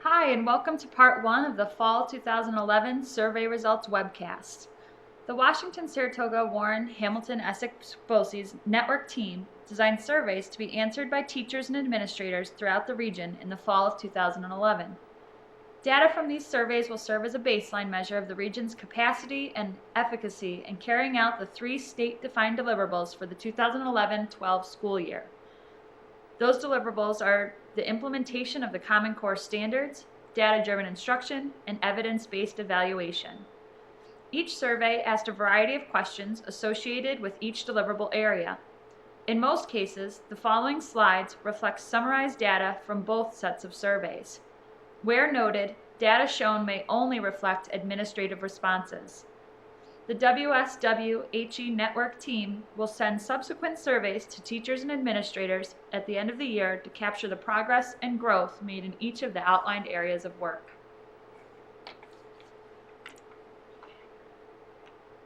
Hi, and welcome to part 1 of the Fall 2011 Survey Results Webcast. The Washington, Saratoga, Warren, Hamilton, Essex, BOCES network team designed surveys to be answered by teachers and administrators throughout the region in the fall of 2011. Data from these surveys will serve as a baseline measure of the region's capacity and efficacy in carrying out the 3 state-defined deliverables for the 2011-12 school year. Those deliverables are the implementation of the Common Core standards, data-driven instruction, and evidence-based evaluation. Each survey asked a variety of questions associated with each deliverable area. In most cases, the following slides reflect summarized data from both sets of surveys. Where noted, data shown may only reflect administrative responses. The WSWHE network team will send subsequent surveys to teachers and administrators at the end of the year to capture the progress and growth made in each of the outlined areas of work.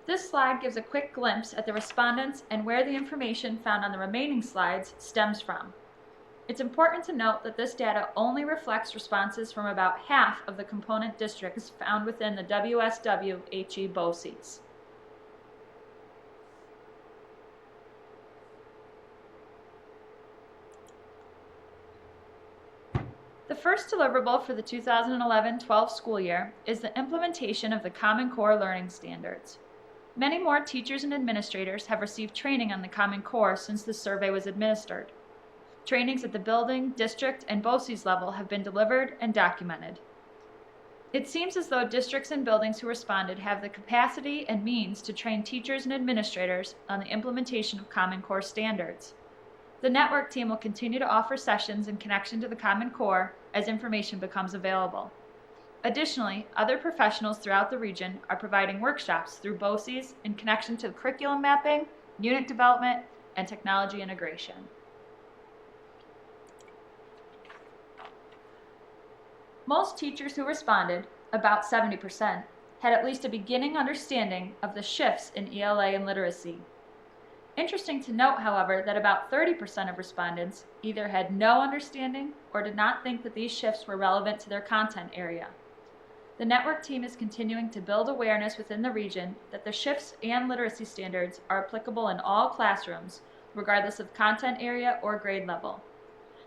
This slide gives a quick glimpse at the respondents and where the information found on the remaining slides stems from. It's important to note that this data only reflects responses from about half of the component districts found within the WSWHE BOCES. The first deliverable for the 2011-12 school year is the implementation of the Common Core learning standards. Many more teachers and administrators have received training on the Common Core since the survey was administered. Trainings at the building, district, and BOCES level have been delivered and documented. It seems as though districts and buildings who responded have the capacity and means to train teachers and administrators on the implementation of Common Core standards. The network team will continue to offer sessions in connection to the Common Core as information becomes available. Additionally, other professionals throughout the region are providing workshops through BOCES in connection to curriculum mapping, unit development, and technology integration. Most teachers who responded, about 70%, had at least a beginning understanding of the shifts in ELA and literacy. Interesting to note, however, that about 30% of respondents either had no understanding or did not think that these shifts were relevant to their content area. The network team is continuing to build awareness within the region that the shifts and literacy standards are applicable in all classrooms, regardless of content area or grade level.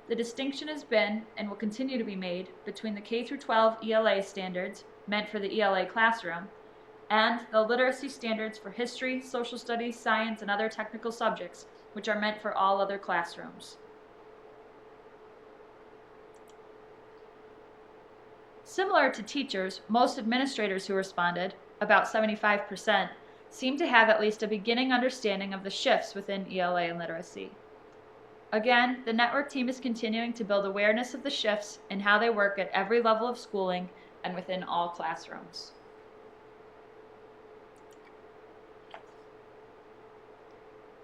The distinction has been, and will continue to be made, between the K-12 ELA standards, meant for the ELA classroom, and the literacy standards for history, social studies, science, and other technical subjects, which are meant for all other classrooms. Similar to teachers, most administrators who responded, about 75%, seem to have at least a beginning understanding of the shifts within ELA and literacy. Again, the network team is continuing to build awareness of the shifts and how they work at every level of schooling and within all classrooms.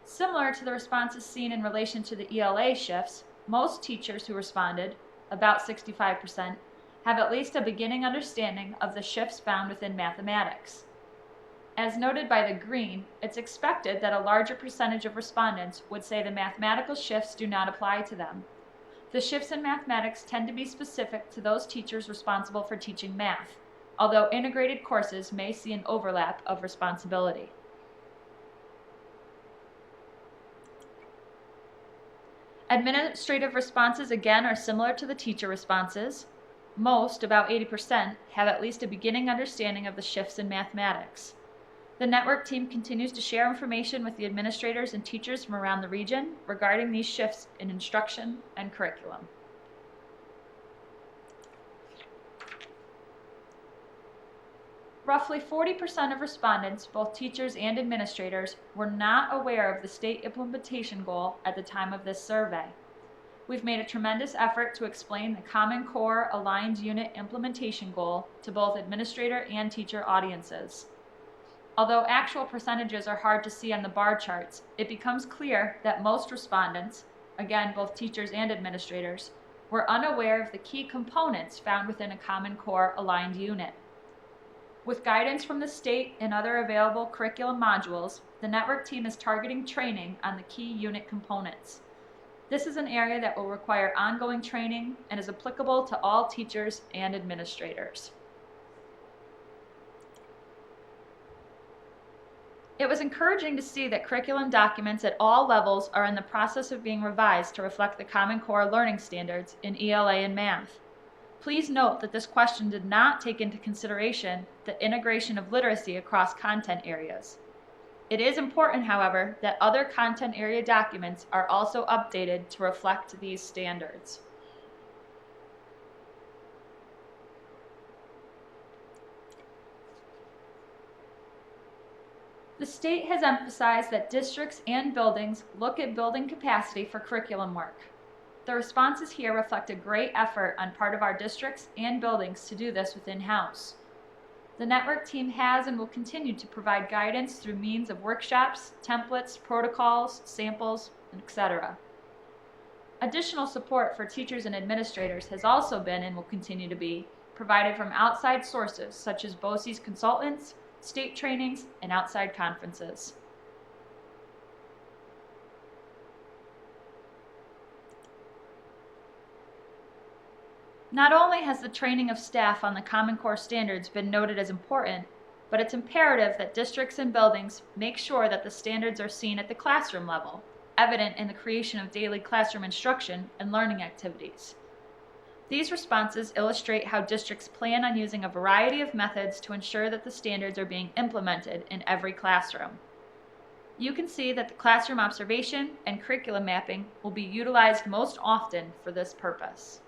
Similar to the responses seen in relation to the ELA shifts, most teachers who responded, about 65%, have at least a beginning understanding of the shifts found within mathematics. As noted by the green, it's expected that a larger percentage of respondents would say the mathematical shifts do not apply to them. The shifts in mathematics tend to be specific to those teachers responsible for teaching math, although integrated courses may see an overlap of responsibility. Administrative responses again are similar to the teacher responses. Most, about 80%, have at least a beginning understanding of the shifts in mathematics. The network team continues to share information with the administrators and teachers from around the region regarding these shifts in instruction and curriculum. Roughly 40% of respondents, both teachers and administrators, were not aware of the state implementation goal at the time of this survey. We've made a tremendous effort to explain the Common Core Aligned Unit Implementation Goal to both administrator and teacher audiences. Although actual percentages are hard to see on the bar charts, it becomes clear that most respondents, again both teachers and administrators, were unaware of the key components found within a Common Core Aligned Unit. With guidance from the state and other available curriculum modules, the network team is targeting training on the key unit components. This is an area that will require ongoing training and is applicable to all teachers and administrators. It was encouraging to see that curriculum documents at all levels are in the process of being revised to reflect the Common Core learning standards in ELA and math. Please note that this question did not take into consideration the integration of literacy across content areas. It is important, however, that other content area documents are also updated to reflect these standards. The state has emphasized that districts and buildings look at building capacity for curriculum work. The responses here reflect a great effort on part of our districts and buildings to do this within house. The network team has and will continue to provide guidance through means of workshops, templates, protocols, samples, etc. Additional support for teachers and administrators has also been and will continue to be provided from outside sources such as BOCES consultants, state trainings, and outside conferences. Not only has the training of staff on the Common Core standards been noted as important, but it's imperative that districts and buildings make sure that the standards are seen at the classroom level, evident in the creation of daily classroom instruction and learning activities. These responses illustrate how districts plan on using a variety of methods to ensure that the standards are being implemented in every classroom. You can see that the classroom observation and curriculum mapping will be utilized most often for this purpose.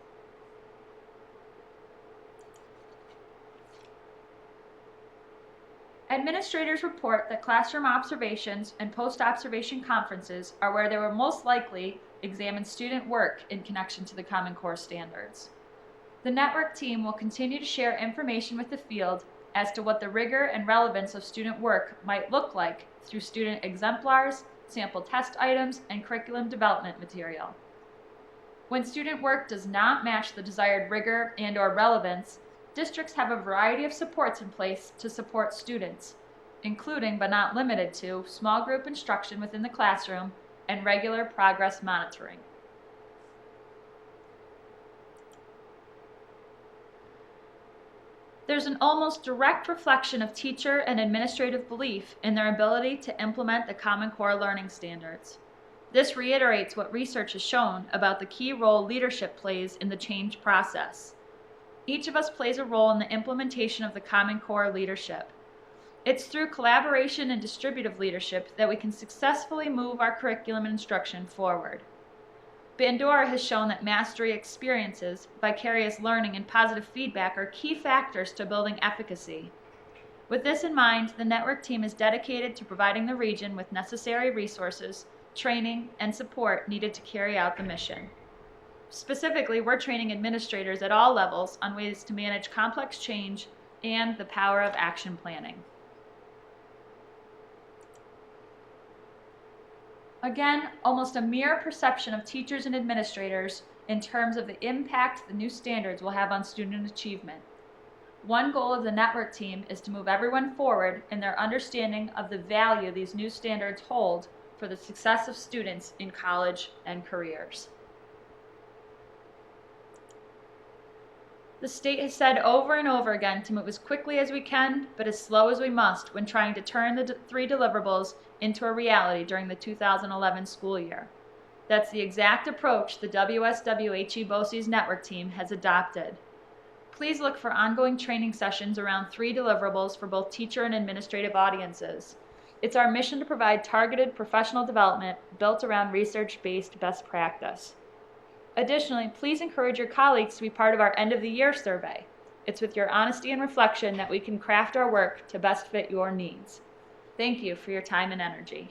Administrators report that classroom observations and post-observation conferences are where they will most likely examine student work in connection to the Common Core standards. The network team will continue to share information with the field as to what the rigor and relevance of student work might look like through student exemplars, sample test items, and curriculum development material. When student work does not match the desired rigor and/or relevance, districts have a variety of supports in place to support students, including but not limited to small group instruction within the classroom and regular progress monitoring. There's an almost direct reflection of teacher and administrative belief in their ability to implement the Common Core learning standards. This reiterates what research has shown about the key role leadership plays in the change process. Each of us plays a role in the implementation of the Common Core leadership. It's through collaboration and distributive leadership that we can successfully move our curriculum and instruction forward. Bandura has shown that mastery experiences, vicarious learning, and positive feedback are key factors to building efficacy. With this in mind, the network team is dedicated to providing the region with necessary resources, training, and support needed to carry out the mission. Specifically, we're training administrators at all levels on ways to manage complex change and the power of action planning. Again, almost a mere perception of teachers and administrators in terms of the impact the new standards will have on student achievement. One goal of the network team is to move everyone forward in their understanding of the value these new standards hold for the success of students in college and careers. The state has said over and over again to move as quickly as we can, but as slow as we must when trying to turn the 3 deliverables into a reality during the 2011 school year. That's the exact approach the WSWHE BOCES network team has adopted. Please look for ongoing training sessions around 3 deliverables for both teacher and administrative audiences. It's our mission to provide targeted professional development built around research-based best practice. Additionally, please encourage your colleagues to be part of our end of the year survey. It's with your honesty and reflection that we can craft our work to best fit your needs. Thank you for your time and energy.